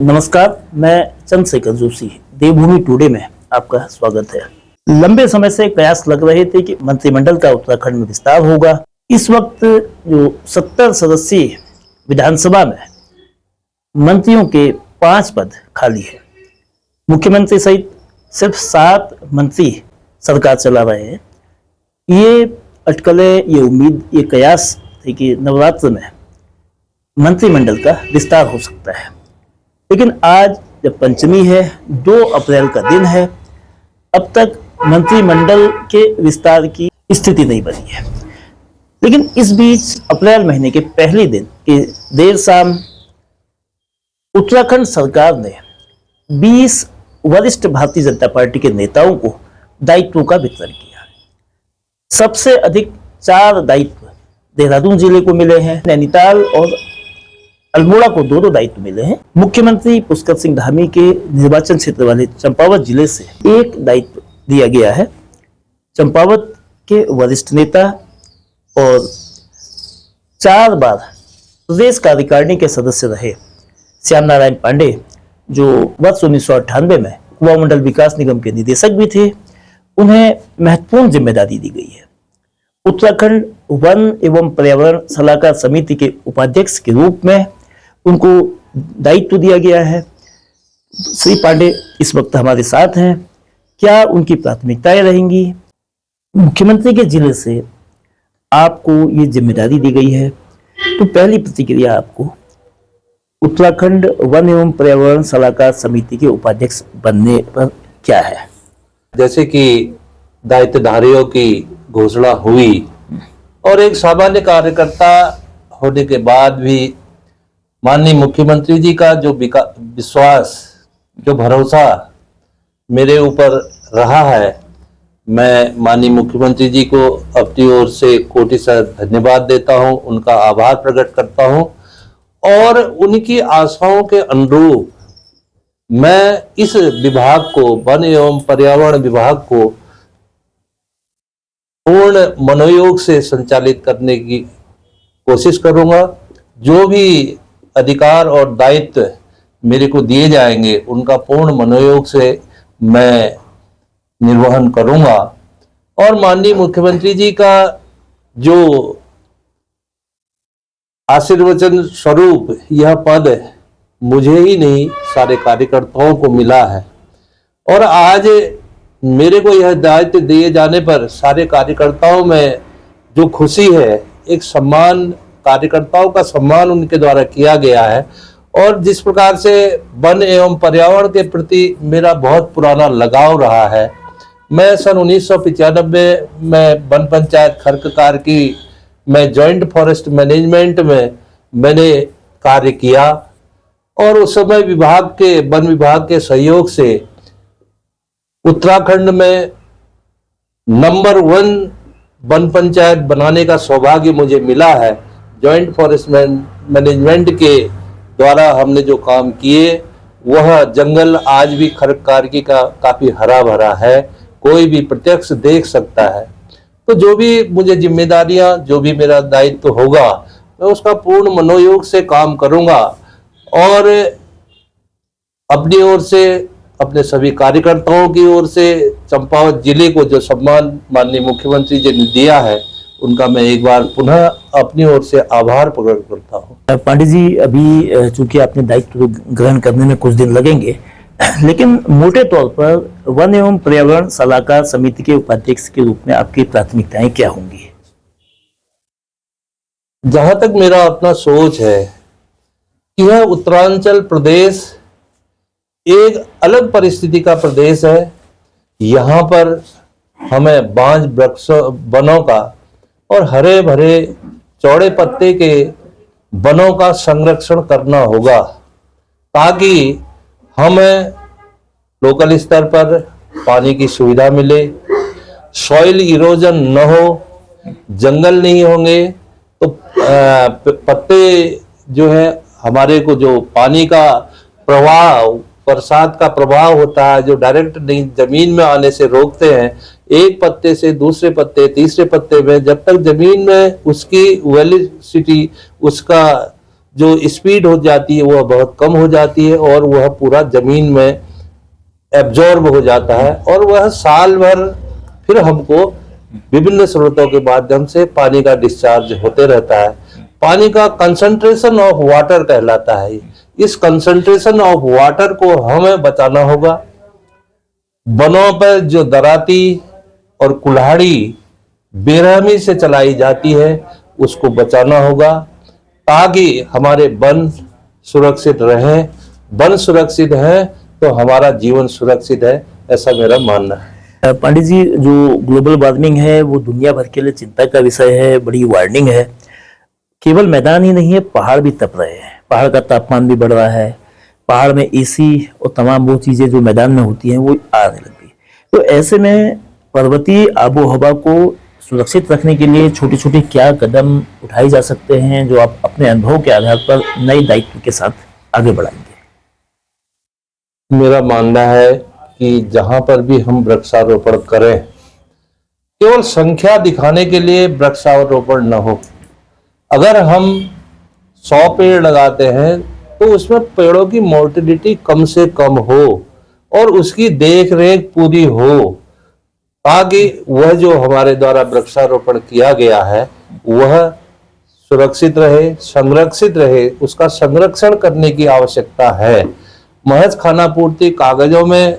नमस्कार, मैं चंद्रशेखर जोशी। देवभूमि टुडे में आपका स्वागत है। लंबे समय से प्रयास लग रहे थे कि मंत्रिमंडल का उत्तराखंड में विस्तार होगा। इस वक्त जो 70 सदस्यीय विधानसभा में मंत्रियों के 5 पद खाली है। मुख्यमंत्री सहित सिर्फ 7 मंत्री सरकार चला रहे हैं। ये अटकलें, ये उम्मीद, ये कयास थी कि नवरात्र में मंत्रिमंडल का विस्तार हो सकता है, लेकिन आज जब पंचमी है, 2 अप्रैल का दिन है, अब तक मंत्रिमंडल के विस्तार की स्थिति नहीं बनी है। लेकिन इस बीच अप्रैल महीने के पहले दिन की देर शाम उत्तराखंड सरकार ने 20 वरिष्ठ भारतीय जनता पार्टी के नेताओं को दायित्वों का वितरण किया। सबसे अधिक 4 दायित्व देहरादून जिले को मिले हैं। नैनीताल और अल्मोड़ा को 2 दायित्व मिले हैं। मुख्यमंत्री पुष्कर सिंह धामी के निर्वाचन क्षेत्र वाले चंपावत जिले से 1 दायित्व दिया गया है। चंपावत के वरिष्ठ नेता और 4 बार प्रदेश कार्यकारिणी के सदस्य रहे श्याम नारायण पांडे, जो वर्ष 1998 में कुआं मंडल विकास निगम के निदेशक भी थे, उन्हें महत्वपूर्ण जिम्मेदारी दी गई है। उत्तराखंड वन एवं पर्यावरण सलाहकार समिति के उपाध्यक्ष के रूप में उनको दायित्व दिया गया है। श्री पांडे इस वक्त हमारे साथ हैं। क्या उनकी प्राथमिकताएं रहेंगी? मुख्यमंत्री के जिले से आपको ये जिम्मेदारी दी गई है, तो पहली प्रतिक्रिया आपको उत्तराखंड वन एवं पर्यावरण सलाहकार समिति के उपाध्यक्ष बनने पर क्या है? जैसे कि दायित्वधारियों की घोषणा हुई और एक सामान्य कार्यकर्ता होने के बाद भी माननीय मुख्यमंत्री जी का जो विश्वास, जो भरोसा मेरे ऊपर रहा है, मैं माननीय मुख्यमंत्री जी को अपनी ओर से कोटि से धन्यवाद देता हूं, उनका आभार प्रकट करता हूं और उनकी आशाओं के अनुरूप मैं इस विभाग को, वन एवं पर्यावरण विभाग को पूर्ण मनोयोग से संचालित करने की कोशिश करूंगा। जो भी अधिकार और दायित्व मेरे को दिए जाएंगे, उनका पूर्ण मनोयोग से मैं निर्वहन करूंगा और माननीय मुख्यमंत्री जी का जो आशीर्वचन स्वरूप यह पद मुझे ही नहीं, सारे कार्यकर्ताओं को मिला है और आज मेरे को यह दायित्व दिए जाने पर सारे कार्यकर्ताओं में जो खुशी है, एक सम्मान, कार्यकर्ताओं का सम्मान उनके द्वारा किया गया है। और जिस प्रकार से वन एवं पर्यावरण के प्रति मेरा बहुत पुराना लगाव रहा है, मैं सन 1995 में वन पंचायत खरककार की मैं जॉइंट फॉरेस्ट मैनेजमेंट में मैंने कार्य किया और उस समय वन विभाग के सहयोग से उत्तराखंड में नंबर 1 वन पंचायत बनाने का सौभाग्य मुझे मिला है। जॉइंट फॉरेस्ट मैनेजमेंट के द्वारा हमने जो काम किए, वह जंगल आज भी खरककारकी का काफी हरा भरा है, कोई भी प्रत्यक्ष देख सकता है। तो जो भी मुझे जिम्मेदारियां, जो भी मेरा दायित्व होगा, मैं उसका पूर्ण मनोयोग से काम करूंगा और अपनी ओर से, अपने सभी कार्यकर्ताओं की ओर से चंपावत जिले को जो सम्मान माननीय मुख्यमंत्री जी ने दिया है, उनका मैं एक बार पुनः अपनी ओर से आभार प्रकट करता हूं। पांडे जी, अभी चूंकि आपने दायित्व ग्रहण करने में कुछ दिन लगेंगे, लेकिन मोटे तौर पर वन एवं पर्यावरण सलाहकार समिति के उपाध्यक्ष के रूप में आपकी प्राथमिकताएं क्या होंगी? जहां तक मेरा अपना सोच है कि यह उत्तरांचल प्रदेश एक अलग परिस्थिति का प्रदेश है। यहाँ पर हमें बांज वनों का और हरे भरे चौड़े पत्ते के वनों का संरक्षण करना होगा, ताकि हमें लोकल स्तर पर पानी की सुविधा मिले, सॉइल इरोजन न हो, जंगल नहीं होंगे तो पत्ते जो है हमारे को जो पानी का प्रवाह, बरसात का प्रभाव होता है, जो डायरेक्ट नहीं जमीन में आने से रोकते हैं, एक पत्ते से दूसरे पत्ते, तीसरे पत्ते में, जब तक जमीन में उसकी वेलिडिटी, उसका जो स्पीड हो जाती है वह बहुत कम हो जाती है और वह पूरा जमीन में एब्जॉर्ब हो जाता है और वह साल भर फिर हमको विभिन्न स्रोतों के माध्यम से पानी का डिस्चार्ज होते रहता है। पानी का कंसंट्रेशन ऑफ वाटर कहलाता है। इस कंसंट्रेशन ऑफ वाटर को हमें बचाना होगा। वनों पर जो दराती और कुल्हाड़ी बेरहमी से चलाई जाती है उसको बचाना होगा ताकि हमारे वन सुरक्षित रहें। वन सुरक्षित है तो हमारा जीवन सुरक्षित है, ऐसा मेरा मानना है। पांडे जी, जो ग्लोबल वार्मिंग है वो दुनिया भर के लिए चिंता का विषय है, बड़ी वार्निंग है। केवल मैदान ही नहीं है, पहाड़ भी तप रहे हैं, पहाड़ का तापमान भी बढ़ रहा है, पहाड़ में एसी और तमाम वो चीजें जो मैदान में होती हैं वो आने लगी। तो ऐसे में पर्वतीय आबो हवा को सुरक्षित रखने के लिए छोटे छोटे क्या कदम उठाए जा सकते हैं जो आप अपने अनुभव के आधार पर नए दायित्व के साथ आगे बढ़ाएंगे? मेरा मानना है कि जहां पर भी हम वृक्षारोपण करें, केवल संख्या दिखाने के लिए वृक्षारोपण न हो। अगर हम 100 पेड़ लगाते हैं तो उसमें पेड़ों की मोर्टिलिटी कम से कम हो और उसकी देख रेख पूरी हो ताकि वह जो हमारे द्वारा वृक्षारोपण किया गया है वह सुरक्षित रहे, संरक्षित रहे। उसका संरक्षण करने की आवश्यकता है। महज खानापूर्ति कागजों में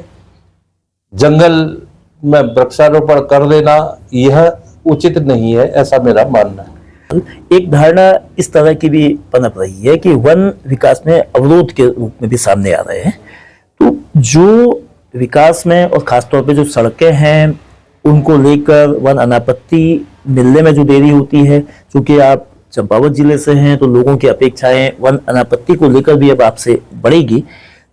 जंगल में वृक्षारोपण कर देना यह उचित नहीं है, ऐसा मेरा मानना है। एक धारणा इस तरह की भी पनप रही है कि वन विकास में अवरोध के रूप में भी सामने आ रहे हैं। तो जो विकास में और खासतौर पे जो सड़कें हैं उनको लेकर वन अनापत्ति मिलने में जो देरी होती है, क्योंकि आप चंपावत जिले से हैं तो लोगों की अपेक्षाएं वन अनापत्ति को लेकर भी अब आपसे बढ़ेगी।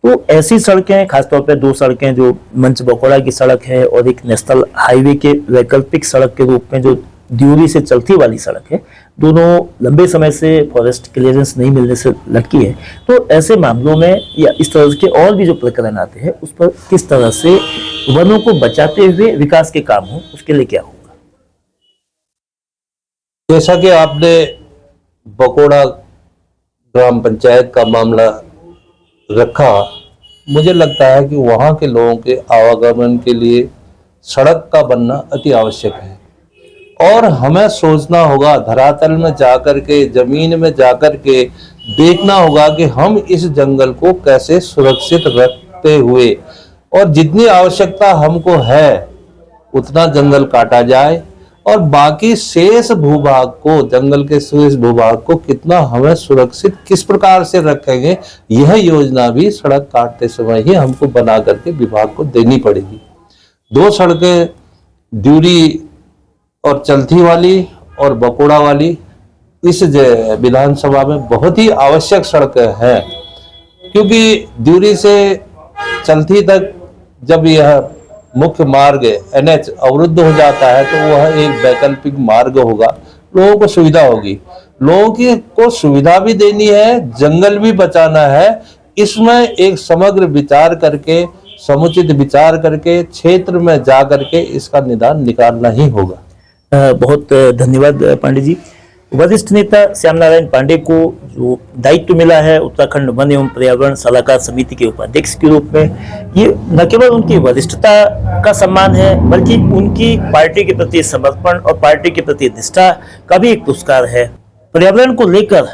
तो ऐसी सड़कें, खासतौर पे 2 सड़कें, जो मंच बकोड़ा की सड़क है और एक नेशनल हाईवे के वैकल्पिक सड़क के रूप में जो ड्यूरी से चलती वाली सड़क है, दोनों लंबे समय से फॉरेस्ट क्लियरेंस नहीं मिलने से लटकी है। तो ऐसे मामलों में या इस तरह के और भी जो प्रकरण आते हैं उस पर किस तरह से वनों को बचाते हुए विकास के काम हो, उसके लिए क्या होगा? जैसा कि आपने बकोड़ा ग्राम पंचायत का मामला रखा, मुझे लगता है कि वहां के लोगों के आवागमन के लिए सड़क का बनना अति आवश्यक है और हमें सोचना होगा, धरातल में जाकर के, जमीन में जाकर के देखना होगा कि हम इस जंगल को कैसे सुरक्षित रखते हुए और जितनी आवश्यकता हमको है उतना जंगल काटा जाए और बाकी शेष भूभाग को, जंगल के शेष भूभाग को कितना हमें सुरक्षित किस प्रकार से रखेंगे, यह योजना भी सड़क काटते समय ही हमको बना करके विभाग को देनी पड़ेगी। 2 सड़कें, ड्यूरी और चलथी वाली और बकोड़ा वाली, इस विधानसभा में बहुत ही आवश्यक सड़कें हैं, क्योंकि ड्यूरी से चलथी तक जब यह मुख्य मार्ग NH अवरुद्ध हो जाता है तो वह एक वैकल्पिक मार्ग होगा, लोगों को सुविधा होगी। लोगों की को सुविधा भी देनी है, जंगल भी बचाना है। इसमें एक समग्र विचार करके, समुचित विचार करके, क्षेत्र में जा करके इसका निदान निकालना ही होगा। बहुत धन्यवाद पांडे जी। वरिष्ठ नेता श्याम नारायण पांडे को जो दायित्व मिला है उत्तराखंड वन एवं पर्यावरण सलाहकार समिति के उपाध्यक्ष के रूप में, ये न केवल उनकी वरिष्ठता का सम्मान है बल्कि उनकी पार्टी के प्रति समर्पण और पार्टी के प्रति निष्ठा का भी एक पुरस्कार है। पर्यावरण को लेकर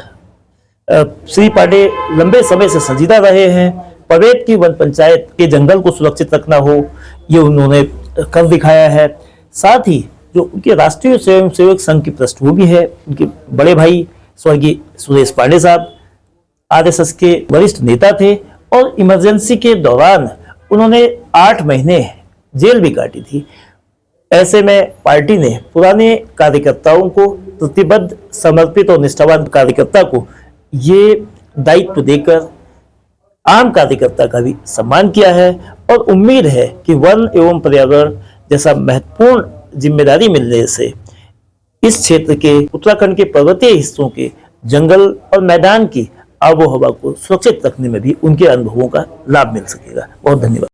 श्री पांडे लंबे समय से संजीदा रहे हैं। पवेत की वन पंचायत के जंगल को सुरक्षित रखना हो, ये उन्होंने कर दिखाया है। साथ ही जो उनके राष्ट्रीय स्वयंसेवक संघ की पृष्ठभूमि है, उनके बड़े भाई स्वर्गीय सुरेश पांडे साहब RSS के वरिष्ठ नेता थे और इमरजेंसी के दौरान उन्होंने 8 महीने जेल भी काटी थी। ऐसे में पार्टी ने पुराने कार्यकर्ताओं को, प्रतिबद्ध, समर्पित और निष्ठावान कार्यकर्ता को ये दायित्व देकर आम कार्यकर्ता का भी सम्मान किया है और उम्मीद है कि वन एवं पर्यावरण जैसा महत्वपूर्ण जिम्मेदारी मिलने से इस क्षेत्र के, उत्तराखंड के पर्वतीय हिस्सों के जंगल और मैदान की आबो हवा को सुरक्षित रखने में भी उनके अनुभवों का लाभ मिल सकेगा। बहुत धन्यवाद।